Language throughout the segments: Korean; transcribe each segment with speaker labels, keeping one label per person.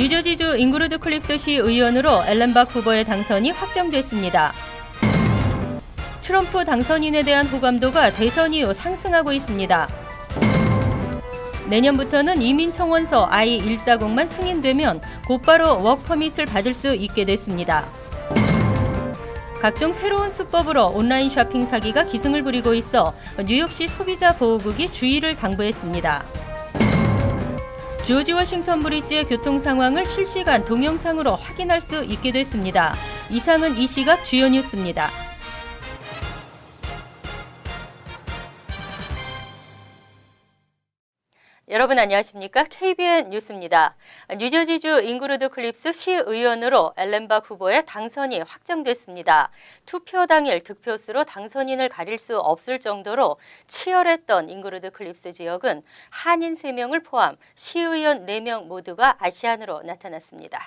Speaker 1: 뉴저지주 잉그루드 클립스시 의원으로 앨런 박 후보의 당선이 확정됐습니다. 트럼프 당선인에 대한 호감도가 대선 이후 상승하고 있습니다. 내년부터는 이민청원서 I-140만 승인되면 곧바로 워크퍼밋을 받을 수 있게 됐습니다. 각종 새로운 수법으로 온라인 쇼핑 사기가 기승을 부리고 있어 뉴욕시 소비자 보호국이 주의를 당부했습니다. 조지 워싱턴 브리지의 교통 상황을 실시간 동영상으로 확인할 수 있게 됐습니다. 이상은 이 시각 주요 뉴스입니다. 여러분 안녕하십니까? KBN 뉴스입니다. 뉴저지주 잉그루드 클립스 시의원으로 앨런 박 후보의 당선이 확정됐습니다. 투표 당일 득표수로 당선인을 가릴 수 없을 정도로 치열했던 잉그루드 클립스 지역은 한인 3명을 포함 시의원 4명 모두가 아시안으로 나타났습니다.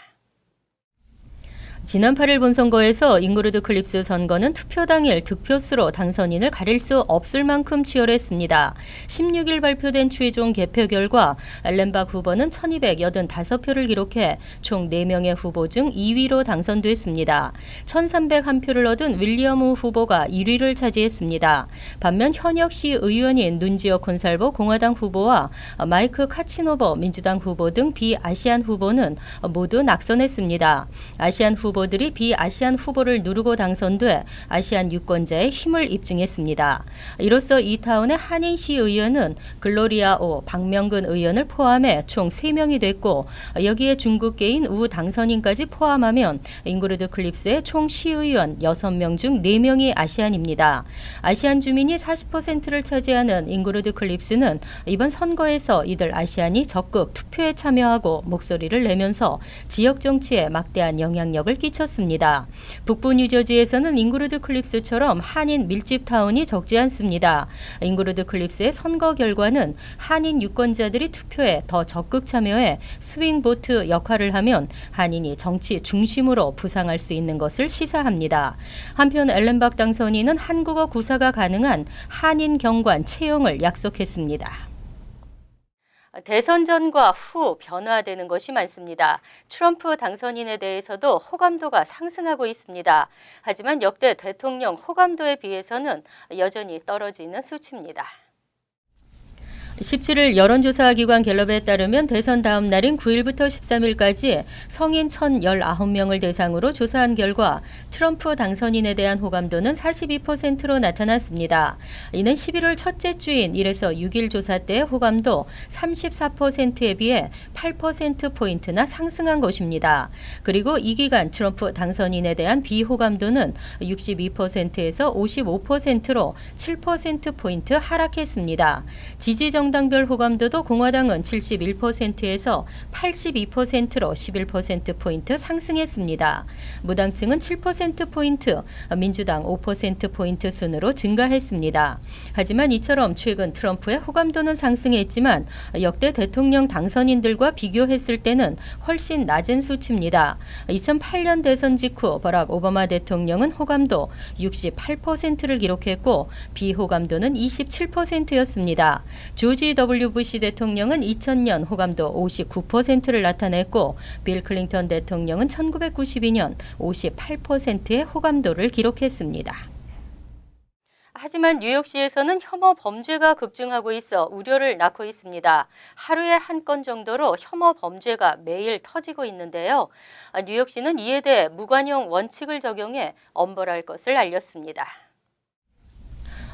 Speaker 1: 지난 8일 본선거에서 잉그루드 클립스 선거는 투표 당일 득표수로 당선인을 가릴 수 없을 만큼 치열했습니다. 16일 발표된 최종 개표 결과 앨런 박 후보는 1285표를 기록해 총 4명의 후보 중 2위로 당선됐습니다. 1301표를 얻은 윌리엄 우 후보가 1위를 차지했습니다. 반면 현역 시의원인 눈지어 콘살보 공화당 후보와 마이크 카치노버 민주당 후보 등 비아시안 후보는 모두 낙선했습니다. 아시안 후보들이 비아시안 후보를 누르고 당선돼 아시안 유권자의 힘을 입증했습니다. 이로써 이 타운의 한인 시의원은 글로리아 오 박명근 의원을 포함해 총 3명이 됐고 여기에 중국계인 우 당선인까지 포함하면 잉그루드 클립스의 총 시의원 6명 중 4명이 아시안입니다. 아시안 주민이 40%를 차지하는 잉그루드 클립스는 이번 선거에서 이들 아시안이 적극 투표에 참여하고 목소리를 내면서 지역 정치에 막대한 영향력을 끼쳤습니다. 북부 뉴저지에서는 잉그루드 클립스처럼 한인 밀집 타운이 적지 않습니다. 잉그루드 클립스의 선거 결과는 한인 유권자들이 투표에 더 적극 참여해 스윙 보트 역할을 하면 한인이 정치 중심으로 부상할 수 있는 것을 시사합니다. 한편 앨런 박 당선인은 한국어 구사가 가능한 한인 경관 채용을 약속했습니다. 대선 전과 후 변화되는 것이 많습니다. 트럼프 당선인에 대해서도 호감도가 상승하고 있습니다. 하지만 역대 대통령 호감도에 비해서는 여전히 떨어지는 수치입니다. 17일 여론조사 기관 갤럽에 따르면 대선 다음 날인 9일부터 13일까지 성인 1,019명을 대상으로 조사한 결과 트럼프 당선인에 대한 호감도는 42%로 나타났습니다. 이는 11월 첫째 주인 1에서 6일 조사 때의 호감도 34%에 비해 8%포인트나 상승한 것입니다. 그리고 이 기간 트럼프 당선인에 대한 비호감도는 62%에서 55%로 7%포인트 하락했습니다. 정당별 호감도도 공화당은 71%에서 82%로 11%포인트 상승했습니다. 무당층은 7%포인트, 민주당 5%포인트 순으로 증가했습니다. 하지만 이처럼 최근 트럼프의 호감도는 상승했지만 역대 대통령 당선인들과 비교했을 때는 훨씬 낮은 수치입니다. 2008년 대선 직후 버락 오바마 대통령은 호감도 68%를 기록했고 비호감도는 27%였습니다. 조지 W. 부시 대통령은 2000년 호감도 59%를 나타냈고 빌 클린턴 대통령은 1992년 58%의 호감도를 기록했습니다. 하지만 뉴욕시에서는 혐오 범죄가 급증하고 있어 우려를 낳고 있습니다. 하루에 한 건 정도로 혐오 범죄가 매일 터지고 있는데요. 뉴욕시는 이에 대해 무관용 원칙을 적용해 엄벌할 것을 알렸습니다.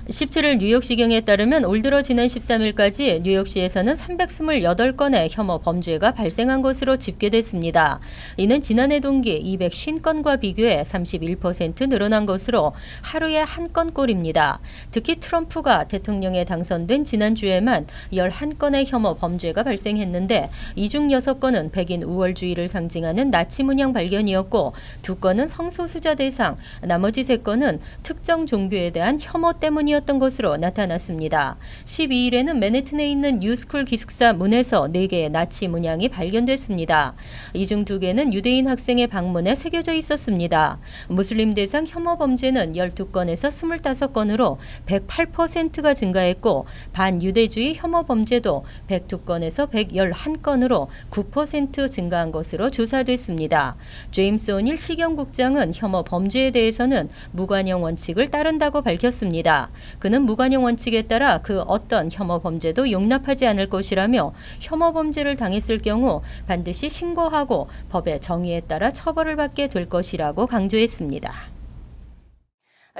Speaker 1: 17일 뉴욕시경에 따르면 올 들어 지난 13일까지 뉴욕시에서는 328건의 혐오 범죄가 발생한 것으로 집계됐습니다. 이는 지난해 동기 250건과 비교해 31% 늘어난 것으로 하루에 한 건꼴입니다. 특히 트럼프가 대통령에 당선된 지난주에만 11건의 혐오 범죄가 발생했는데 이 중 6건은 백인 우월주의를 상징하는 나치 문양 발견이었고 2건은 성소수자 대상, 나머지 3건은 특정 종교에 대한 혐오 때문이었습니다. 중이었던 것으로 나타났습니다. 12일에는 맨해튼에 있는 뉴스쿨 기숙사 문에서 4개의 나치 문양이 발견됐습니다. 이 중 2개는 유대인 학생의 방문에 새겨져 있었습니다. 무슬림 대상 혐오 범죄는 12건에서 25건으로 108%가 증가했고 반유대주의 혐오 범죄도 102건에서 111건으로 9% 증가한 것으로 조사됐습니다. 제임스 오닐 시경국장은 혐오 범죄에 대해서는 무관용 원칙을 따른다고 밝혔습니다. 그는 무관용 원칙에 따라 그 어떤 혐오 범죄도 용납하지 않을 것이라며 혐오 범죄를 당했을 경우 반드시 신고하고 법의 정의에 따라 처벌을 받게 될 것이라고 강조했습니다.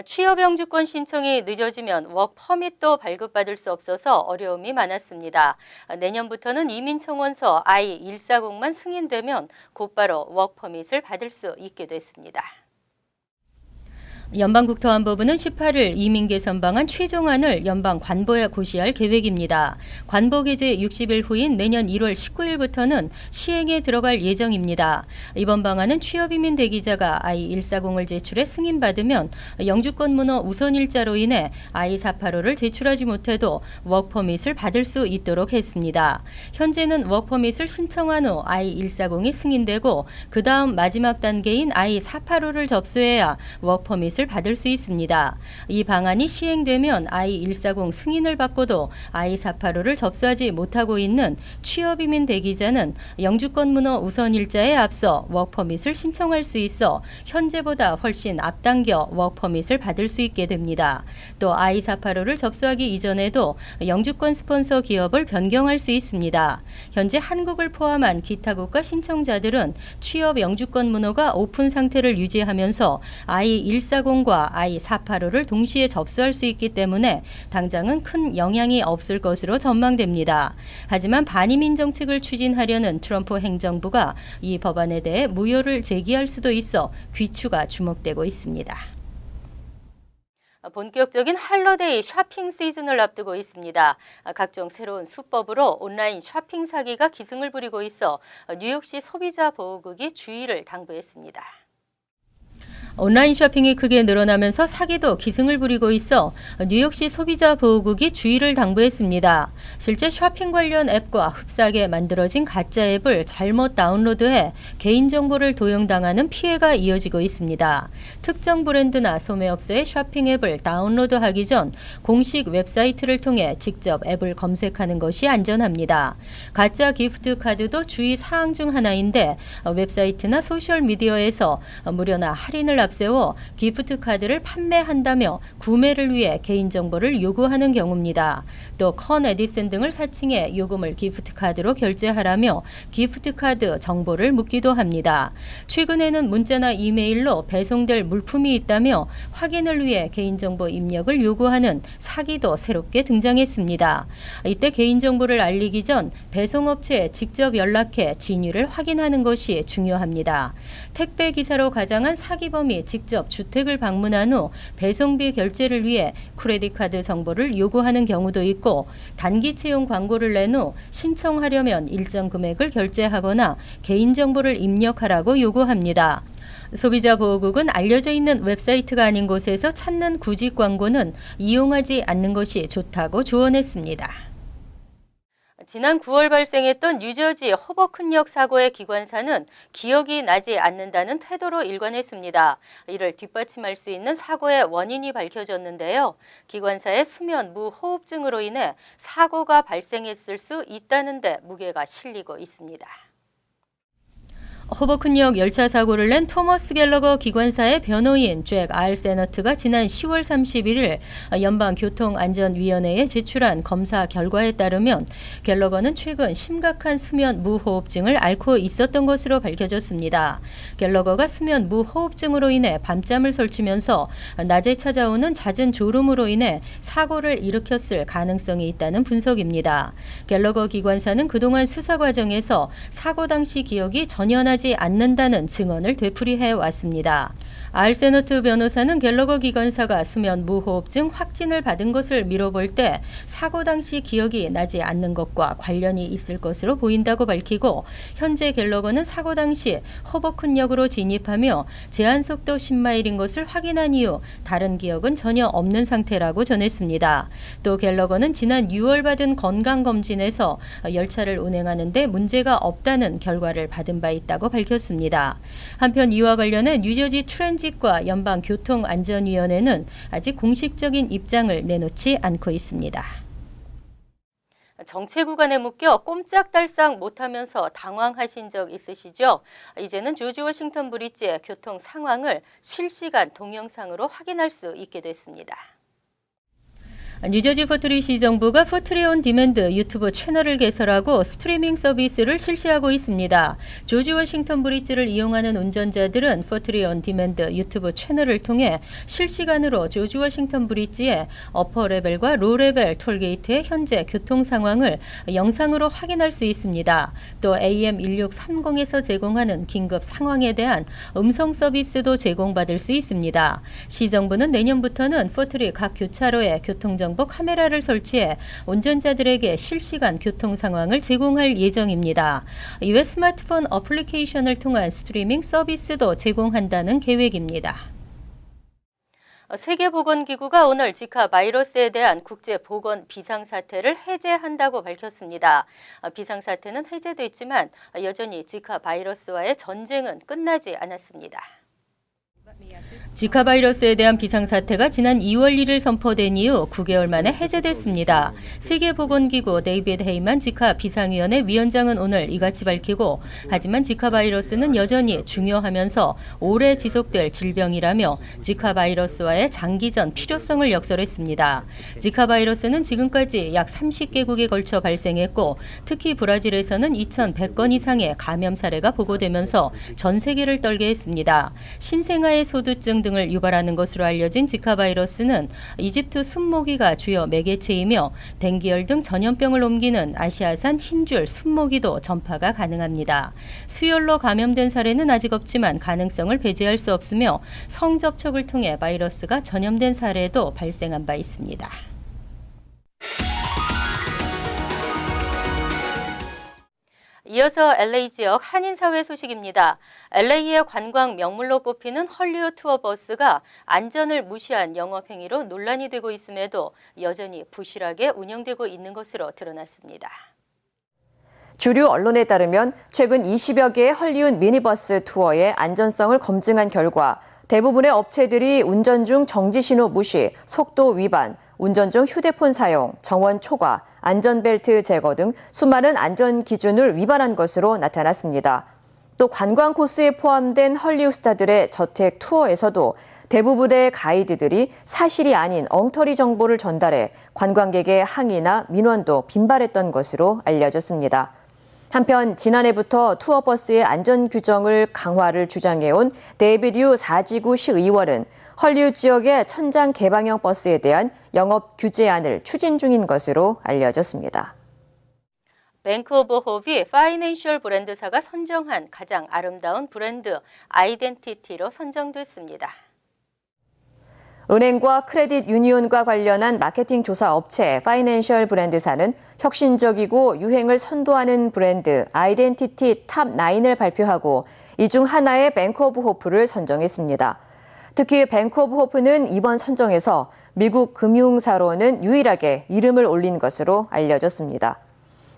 Speaker 1: 취업 영주권 신청이 늦어지면 워크퍼밋도 발급받을 수 없어서 어려움이 많았습니다. 내년부터는 이민청원서 I-140만 승인되면 곧바로 워크퍼밋을 받을 수 있게 됐습니다. 연방국토안보부는 18일 이민 개선 방안 최종안을 연방 관보에 고시할 계획입니다. 관보 개제 60일 후인 내년 1월 19일부터는 시행에 들어갈 예정입니다. 이번 방안은 취업이민 대기자가 I-140을 제출해 승인받으면 영주권 문허 우선일자로 인해 I-485를 제출하지 못해도 워크퍼밋을 받을 수 있도록 했습니다. 현재는 워크퍼밋을 신청한 후 I-140이 승인되고 그 다음 마지막 단계인 I-485를 접수해야 워크퍼밋을 받을 수 있습니다. 이 방안이 시행되면 I-140 승인을 받고도 I-485를 접수하지 못하고 있는 취업이민 대기자는 영주권 문허 우선일자에 앞서 워크퍼밋을 신청할 수 있어 현재보다 훨씬 앞당겨 워크퍼밋을 받을 수 있게 됩니다. 또 I-485를 접수하기 이전에도 영주권 스폰서 기업을 변경할 수 있습니다. 현재 한국을 포함한 기타 국가 신청자들은 취업 영주권 문허가 오픈 상태를 유지하면서 I-140과 I-485를 동시에 접수할 수 있기 때문에 당장은 큰 영향이 없을 것으로 전망됩니다. 하지만 반이민 정책을 추진하려는 트럼프 행정부가 이 법안에 대해 무효를 제기할 수도 있어 귀추가 주목되고 있습니다. 본격적인 할러데이 쇼핑 시즌을 앞두고 있습니다. 각종 새로운 수법으로 온라인 쇼핑 사기가 기승을 부리고 있어 뉴욕시 소비자 보호국이 주의를 당부했습니다. 온라인 쇼핑이 크게 늘어나면서 사기도 기승을 부리고 있어 뉴욕시 소비자 보호국이 주의를 당부했습니다. 실제 쇼핑 관련 앱과 흡사하게 만들어진 가짜 앱을 잘못 다운로드해 개인정보를 도용당하는 피해가 이어지고 있습니다. 특정 브랜드나 소매업체의 쇼핑 앱을 다운로드하기 전 공식 웹사이트를 통해 직접 앱을 검색하는 것이 안전합니다. 가짜 기프트 카드도 주의 사항 중 하나인데 웹사이트나 소셜미디어에서 무료나 할인을 앞세워 기프트 카드를 판매한다며 구매를 위해 개인정보를 요구하는 경우입니다. 또 컨 에디슨 등을 사칭해 요금을 기프트 카드로 결제하라며 기프트 카드 정보를 묻기도 합니다. 최근에는 문자나 이메일로 배송될 물품이 있다며 확인을 위해 개인정보 입력을 요구하는 사기도 새롭게 등장했습니다. 이때 개인정보를 알리기 전 배송업체에 직접 연락해 진위를 확인하는 것이 중요합니다. 택배 기사로 가장한 사기범이 직접 주택을 방문한 후 배송비 결제를 위해 크레딧 카드 정보를 요구하는 경우도 있고 단기 채용 광고를 낸 후 신청하려면 일정 금액을 결제하거나 개인정보를 입력하라고 요구합니다. 소비자 보호국은 알려져 있는 웹사이트가 아닌 곳에서 찾는 구직 광고는 이용하지 않는 것이 좋다고 조언했습니다. 지난 9월 발생했던 뉴저지 호버큰역 사고의 기관사는 기억이 나지 않는다는 태도로 일관했습니다. 이를 뒷받침할 수 있는 사고의 원인이 밝혀졌는데요. 기관사의 수면 무호흡증으로 인해 사고가 발생했을 수 있다는 데 무게가 실리고 있습니다. 호버큰역 열차 사고를 낸 토머스 갤러거 기관사의 변호인 잭 R. 세너트가 지난 10월 31일 연방교통안전위원회에 제출한 검사 결과에 따르면 갤러거는 최근 심각한 수면 무호흡증을 앓고 있었던 것으로 밝혀졌습니다. 갤러거가 수면 무호흡증으로 인해 밤잠을 설치면서 낮에 찾아오는 잦은 졸음으로 인해 사고를 일으켰을 가능성이 있다는 분석입니다. 갤러거 기관사는 그동안 수사 과정에서 사고 당시 기억이 전혀 나지 인정하지 않는다는 증언을 되풀이해 왔습니다. 알세너트 변호사는 갤러거 기관사가 수면 무호흡증 확진을 받은 것을 미뤄볼 때 사고 당시 기억이 나지 않는 것과 관련이 있을 것으로 보인다고 밝히고, 현재 갤러거는 사고 당시 허버큰역으로 진입하며 제한속도 10마일인 것을 확인한 이후 다른 기억은 전혀 없는 상태라고 전했습니다. 또 갤러거는 지난 6월 받은 건강검진에서 열차를 운행하는 데 문제가 없다는 결과를 받은 바 있다고 밝혔습니다. 한편 이와 관련해 뉴저지 트랜짓과 연방교통안전위원회는 아직 공식적인 입장을 내놓지 않고 있습니다. 정체 구간에 묶여 꼼짝달싹 못하면서 당황하신 적 있으시죠? 이제는 조지 워싱턴 브리지의 교통 상황을 실시간 동영상으로 확인할 수 있게 됐습니다. 뉴저지 포트리시 정부가 포트리 온 디맨드 유튜브 채널을 개설하고 스트리밍 서비스를 실시하고 있습니다. 조지 워싱턴 브리지를 이용하는 운전자들은 포트리 온 디맨드 유튜브 채널을 통해 실시간으로 조지 워싱턴 브리지의 어퍼 레벨과 로 레벨 톨게이트의 현재 교통 상황을 영상으로 확인할 수 있습니다. 또 AM 1630에서 제공하는 긴급 상황에 대한 음성 서비스도 제공받을 수 있습니다. 시정부는 내년부터는 포트리 각 교차로에 교통정보 카메라를 설치해 운전자들에게 실시간 교통 상황을 제공할 예정입니다. 이외 스마트폰 어플리케이션을 통한 스트리밍 서비스도 제공한다는 계획입니다. 세계보건기구가 오늘 지카 바이러스에 대한 국제보건 비상사태를 해제한다고 밝혔습니다. 비상사태는 해제됐지만 여전히 지카 바이러스와의 전쟁은 끝나지 않았습니다. 지카 바이러스에 대한 비상사태가 지난 2월 1일 선포된 이후 9개월 만에 해제됐습니다. 세계보건기구 데이비드 헤이만 지카 비상위원회 위원장은 오늘 이같이 밝히고, 하지만 지카 바이러스는 여전히 중요하면서 오래 지속될 질병이라며 지카 바이러스와의 장기전 필요성을 역설했습니다. 지카 바이러스는 지금까지 약 30개국에 걸쳐 발생했고, 특히 브라질에서는 2,100건 이상의 감염 사례가 보고되면서 전 세계를 떨게 했습니다. 신생아의 소두증 등을 유발하는 것으로 알려진 지카 바이러스는 이집트 순모기가 주요 매개체이며 댕기열 등 전염병을 옮기는 아시아산 흰줄 순모기도 전파가 가능합니다. 수혈로 감염된 사례는 아직 없지만 가능성을 배제할 수 없으며 성접촉을 통해 바이러스가 전염된 사례도 발생한 바 있습니다. 이어서 LA 지역 한인사회 소식입니다. LA의 관광 명물로 꼽히는 헐리우드 투어 버스가 안전을 무시한 영업행위로 논란이 되고 있음에도 여전히 부실하게 운영되고 있는 것으로 드러났습니다.
Speaker 2: 주류 언론에 따르면 최근 20여 개의 헐리우드 미니버스 투어의 안전성을 검증한 결과 대부분의 업체들이 운전 중 정지신호 무시, 속도 위반, 운전 중 휴대폰 사용, 정원 초과, 안전벨트 제거 등 수많은 안전 기준을 위반한 것으로 나타났습니다. 또 관광 코스에 포함된 헐리우드 스타들의 저택 투어에서도 대부분의 가이드들이 사실이 아닌 엉터리 정보를 전달해 관광객의 항의나 민원도 빈발했던 것으로 알려졌습니다. 한편 지난해부터 투어버스의 안전 규정을 강화를 주장해온 데이비드 유 4지구 시의원은 헐리우드 지역의 천장 개방형 버스에 대한 영업 규제안을 추진 중인 것으로 알려졌습니다.
Speaker 1: 뱅크 오브 홉이 파이낸셜 브랜드사가 선정한 가장 아름다운 브랜드 아이덴티티로 선정됐습니다.
Speaker 2: 은행과 크레딧 유니온과 관련한 마케팅 조사 업체 파이낸셜 브랜드사는 혁신적이고 유행을 선도하는 브랜드 아이덴티티 탑 9을 발표하고 이 중 하나의 뱅크 오브 호프를 선정했습니다. 특히 뱅크 오브 호프는 이번 선정에서 미국 금융사로는 유일하게 이름을 올린 것으로 알려졌습니다.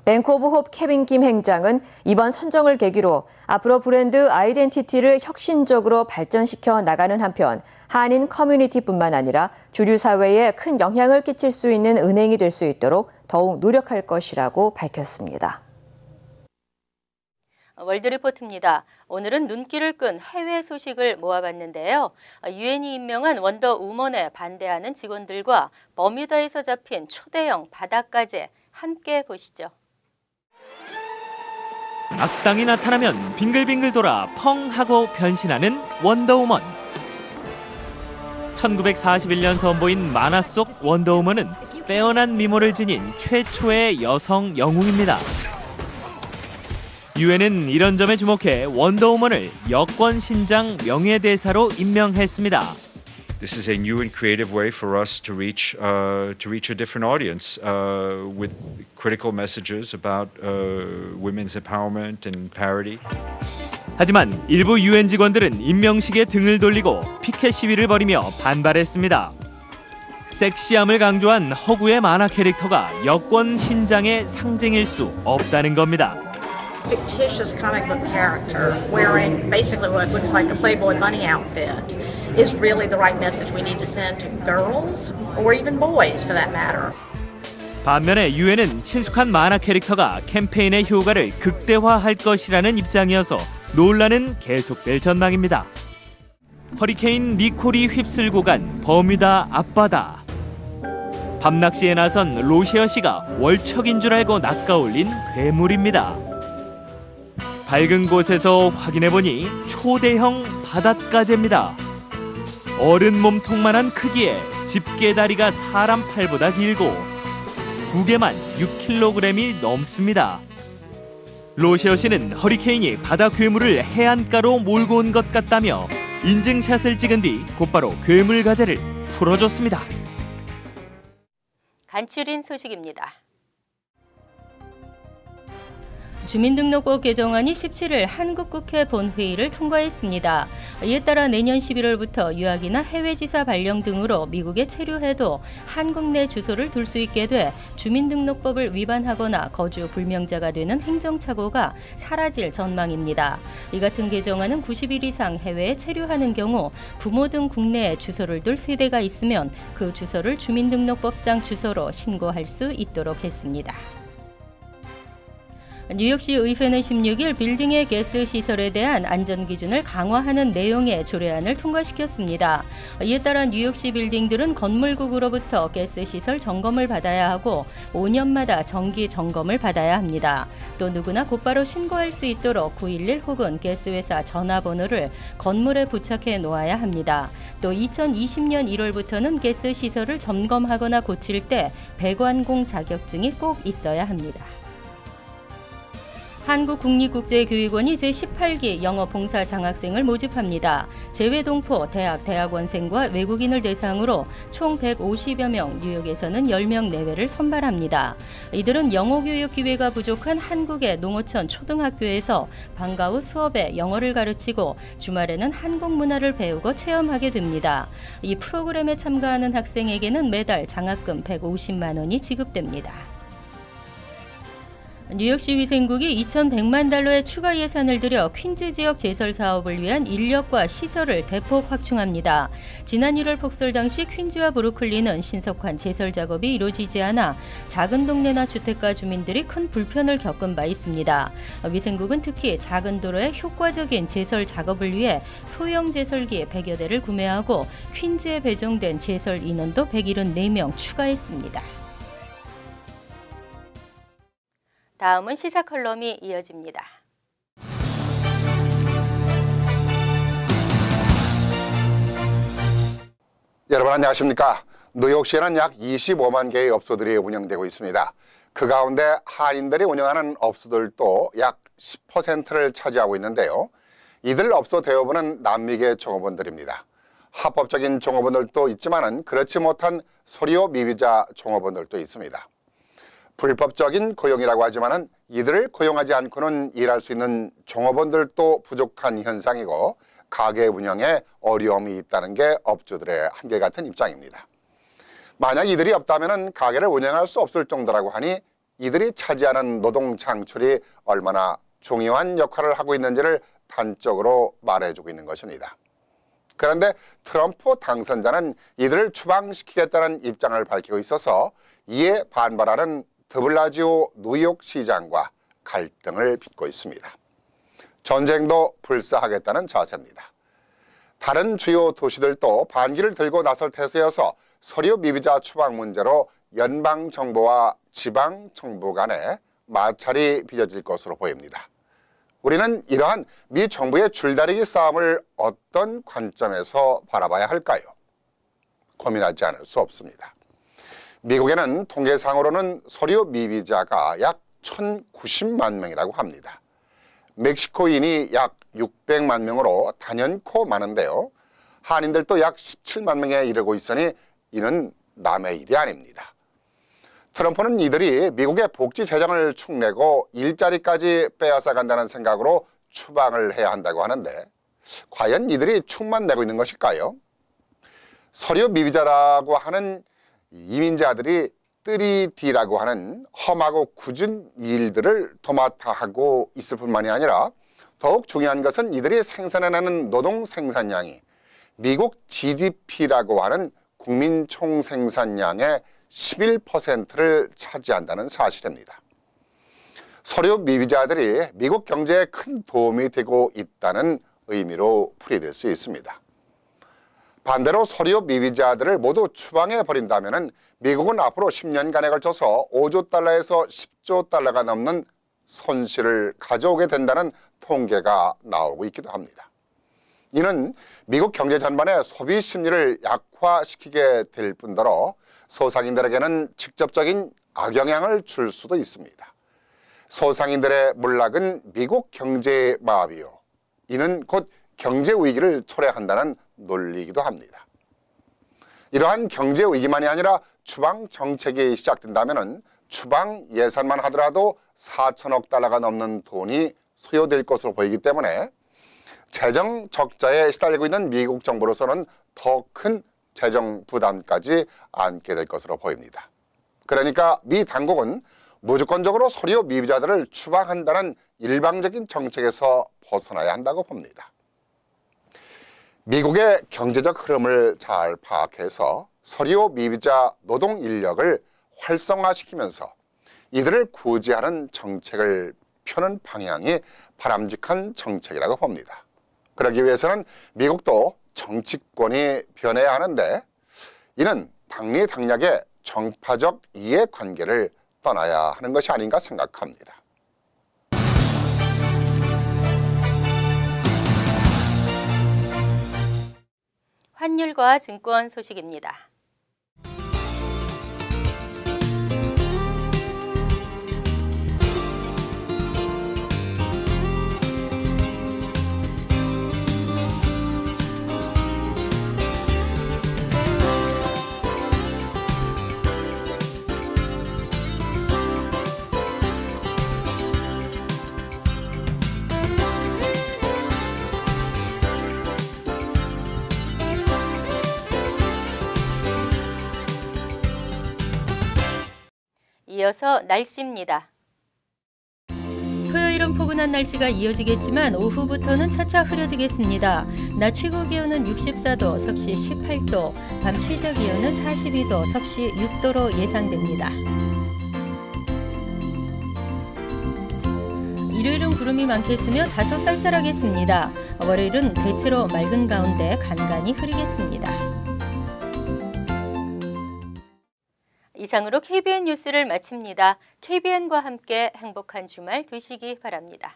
Speaker 2: 뱅크 오브 홉 케빈 김 행장은 이번 선정을 계기로 앞으로 브랜드 아이덴티티를 혁신적으로 발전시켜 나가는 한편 한인 커뮤니티뿐만 아니라 주류 사회에 큰 영향을 끼칠 수 있는 은행이 될 수 있도록 더욱 노력할 것이라고 밝혔습니다.
Speaker 1: 월드리포트입니다. 오늘은 눈길을 끈 해외 소식을 모아봤는데요. 유엔이 임명한 원더우먼에 반대하는 직원들과 버뮤다에서 잡힌 초대형 바닷가재 함께 보시죠.
Speaker 3: 악당이 나타나면 빙글빙글 돌아 펑 하고 변신하는 원더우먼. 1941년 선보인 만화 속 원더우먼은 빼어난 미모를 지닌 최초의 여성 영웅입니다. 유엔은 이런 점에 주목해 원더우먼을 여권 신장 명예대사로 임명했습니다.
Speaker 4: This is a new and creative way for us to reach a different audience with critical messages about women's empowerment and parity.
Speaker 3: 하지만 일부 유엔 직원들은 임명식에 등을 돌리고 피켓 시위를 벌이며 반발했습니다. 섹시함을 강조한 허구의 만화 캐릭터가 여권 신장의 상징일 수 없다는 겁니다.
Speaker 5: Fictitious comic book character wearing basically what looks like a Playboy bunny outfit is really the right message we need to send to girls or even boys for that matter.
Speaker 3: 반면에 유엔은 친숙한 만화 캐릭터가 캠페인의 효과를 극대화할 것이라는 입장이어서 논란은 계속될 전망입니다. 허리케인 니콜이 휩쓸고 간 버뮤다 앞바다. 밤낚시에 나선 로시어 씨가 월척인 줄 알고 낚아올린 괴물입니다. 밝은 곳에서 확인해보니 초대형 바닷가재입니다. 어른 몸통만한 크기에 집게다리가 사람 팔보다 길고 무게만 6kg이 넘습니다. 로시어 씨는 허리케인이 바다 괴물을 해안가로 몰고 온 것 같다며 인증샷을 찍은 뒤 곧바로 괴물 가재를 풀어줬습니다.
Speaker 1: 간추린 소식입니다. 주민등록법 개정안이 17일 한국국회 본회의를 통과했습니다. 이에 따라 내년 11월부터 유학이나 해외 지사 발령 등으로 미국에 체류해도 한국 내 주소를 둘 수 있게 돼 주민등록법을 위반하거나 거주 불명자가 되는 행정착오가 사라질 전망입니다. 이 같은 개정안은 90일 이상 해외에 체류하는 경우 부모 등 국내에 주소를 둘 세대가 있으면 그 주소를 주민등록법상 주소로 신고할 수 있도록 했습니다. 뉴욕시 의회는 16일 빌딩의 가스 시설에 대한 안전 기준을 강화하는 내용의 조례안을 통과시켰습니다. 이에 따라 뉴욕시 빌딩들은 건물국으로부터 가스 시설 점검을 받아야 하고 5년마다 정기 점검을 받아야 합니다. 또 누구나 곧바로 신고할 수 있도록 911 혹은 가스회사 전화번호를 건물에 부착해 놓아야 합니다. 또 2020년 1월부터는 가스 시설을 점검하거나 고칠 때 배관공 자격증이 꼭 있어야 합니다. 한국국립국제교육원이 제18기 영어 봉사 장학생을 모집합니다. 재외동포 대학, 대학원생과 외국인을 대상으로 총 150여 명, 뉴욕에서는 10명 내외를 선발합니다. 이들은 영어 교육 기회가 부족한 한국의 농어촌 초등학교에서 방과 후 수업에 영어를 가르치고 주말에는 한국 문화를 배우고 체험하게 됩니다. 이 프로그램에 참가하는 학생에게는 매달 장학금 150만 원이 지급됩니다. 뉴욕시 위생국이 2,100만 달러의 추가 예산을 들여 퀸즈 지역 제설 사업을 위한 인력과 시설을 대폭 확충합니다. 지난 1월 폭설 당시 퀸즈와 브루클린은 신속한 제설 작업이 이루어지지 않아 작은 동네나 주택가 주민들이 큰 불편을 겪은 바 있습니다. 위생국은 특히 작은 도로의 효과적인 제설 작업을 위해 소형 제설기 100여 대를 구매하고 퀸즈에 배정된 제설 인원도 174명 추가했습니다. 다음은 시사 컬럼이 이어집니다.
Speaker 6: 여러분 안녕하십니까? 뉴욕시에는 약 25만 개의 업소들이 운영되고 있습니다. 그 가운데 한인들이 운영하는 업소들도 약 10%를 차지하고 있는데요. 이들 업소 대부분은 남미계 종업원들입니다. 합법적인 종업원들도 있지만은 그렇지 못한 서류 미비자 종업원들도 있습니다. 불법적인 고용이라고 하지만은 이들을 고용하지 않고는 일할 수 있는 종업원들도 부족한 현상이고 가게 운영에 어려움이 있다는 게 업주들의 한결같은 입장입니다. 만약 이들이 없다면은 가게를 운영할 수 없을 정도라고 하니 이들이 차지하는 노동 창출이 얼마나 중요한 역할을 하고 있는지를 단적으로 말해주고 있는 것입니다. 그런데 트럼프 당선자는 이들을 추방시키겠다는 입장을 밝히고 있어서 이에 반발하는 드블라지오 뉴욕시장과 갈등을 빚고 있습니다. 전쟁도 불사하겠다는 자세입니다. 다른 주요 도시들도 반기를 들고 나설 태세여서 서류 미비자 추방 문제로 연방정부와 지방정부 간에 마찰이 빚어질 것으로 보입니다. 우리는 이러한 미 정부의 줄다리기 싸움을 어떤 관점에서 바라봐야 할까요? 고민하지 않을 수 없습니다. 미국에는 통계상으로는 서류 미비자가 약 1,090만 명이라고 합니다. 멕시코인이 약 600만 명으로 단연코 많은데요. 한인들도 약 17만 명에 이르고 있으니 이는 남의 일이 아닙니다. 트럼프는 이들이 미국의 복지 재정을 축내고 일자리까지 빼앗아 간다는 생각으로 추방을 해야 한다고 하는데 과연 이들이 축만 내고 있는 것일까요? 서류 미비자라고 하는 이민자들이 3D라고 하는 험하고 굳은 일들을 도맡아 하고 있을 뿐만이 아니라 더욱 중요한 것은 이들이 생산해내는 노동 생산량이 미국 GDP라고 하는 국민 총생산량의 11%를 차지한다는 사실입니다. 서류 미비자들이 미국 경제에 큰 도움이 되고 있다는 의미로 풀이될 수 있습니다. 반대로 서류 미비자들을 모두 추방해 버린다면 미국은 앞으로 10년간에 걸쳐서 5조 달러에서 10조 달러가 넘는 손실을 가져오게 된다는 통계가 나오고 있기도 합니다. 이는 미국 경제 전반의 소비 심리를 약화시키게 될 뿐더러 소상인들에게는 직접적인 악영향을 줄 수도 있습니다. 소상인들의 몰락은 미국 경제의 마비요. 이는 곧 경제 위기를 초래한다는 논리이기도 합니다. 이러한 경제 위기만이 아니라 추방 정책이 시작된다면 추방 예산만 하더라도 4천억 달러가 넘는 돈이 소요될 것으로 보이기 때문에 재정 적자에 시달리고 있는 미국 정부로서는 더 큰 재정 부담까지 안게 될 것으로 보입니다. 그러니까 미 당국은 무조건적으로 서류 미비자들을 추방한다는 일방적인 정책에서 벗어나야 한다고 봅니다. 미국의 경제적 흐름을 잘 파악해서 서류 미비자 노동 인력을 활성화시키면서 이들을 구제하는 정책을 펴는 방향이 바람직한 정책이라고 봅니다. 그러기 위해서는 미국도 정치권이 변해야 하는데 이는 당리당략의 정파적 이해관계를 떠나야 하는 것이 아닌가 생각합니다.
Speaker 1: 환율과 증권 소식입니다. 이어서 날씨입니다. 토요일은 포근한 날씨가 이어지겠지만 오후부터는 차차 흐려지겠습니다. 낮 최고 기온은 64도, 섭씨 18도, 밤 최저 기온은 42도, 섭씨 6도로 예상됩니다. 일요일은 구름이 많겠으며 다소 쌀쌀하겠습니다. 월요일은 대체로 맑은 가운데 간간히 흐리겠습니다. 이상으로 KBN 뉴스를 마칩니다. KBN과 함께 행복한 주말 되시기 바랍니다.